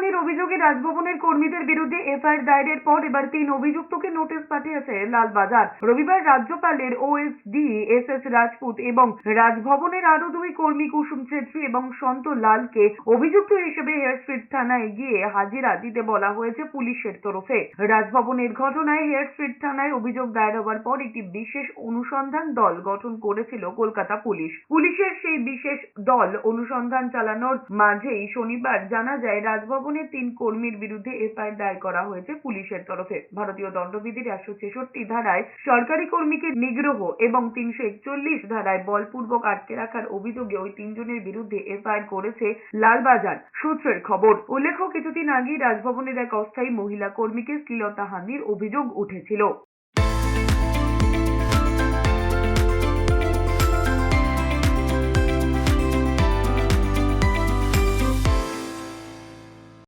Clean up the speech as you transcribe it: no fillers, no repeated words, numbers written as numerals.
শ্লীলতাহানির অভিযোগে রাজভবনের কর্মীদের বিরুদ্ধে এফআইআর দায়েরের পর এবার 3 অভিযুক্তকে নোটিশ পাঠিয়েছে লালবাজার। রবিবার রাজ্যপালের ওএসডি এস রাজপুত এবং রাজভবনের আরো 2 কর্মী কুসুম ছেত্রী এবং সন্ত লালকে অভিযুক্ত হিসেবে হেয়ার স্ট্রিট থানায় গিয়ে হাজিরা দিতে বলা হয়েছে পুলিশের তরফে। রাজভবনের ঘটনায় হেয়ার স্ট্রিট থানায় অভিযোগ দায়ের হওয়ার পর একটি বিশেষ অনুসন্ধান দল গঠন করেছিল কলকাতা পুলিশ। পুলিশের সেই বিশেষ দল অনুসন্ধান চালানোর মাঝেই শনিবার জানা যায় রাজভবনের 3 কর্মীর বিরুদ্ধে এফআইআর দায়ের করা হয়েছে পুলিশের তরফে। ভারতীয় দণ্ডবিধির 166 ধারায় সরকারি কর্মীকে নিগ্রহ এবং 341 ধারায় বলপূর্বক আটকে রাখার অভিযোগে ওই 3 জনের বিরুদ্ধে এফআইআর করেছে লালবাজার সূত্রের খবর। উল্লেখ্য, কিছুদিন আগেই রাজভবনের এক অস্থায়ী মহিলা কর্মীকে শ্লীলতাহানির অভিযোগ উঠেছিল।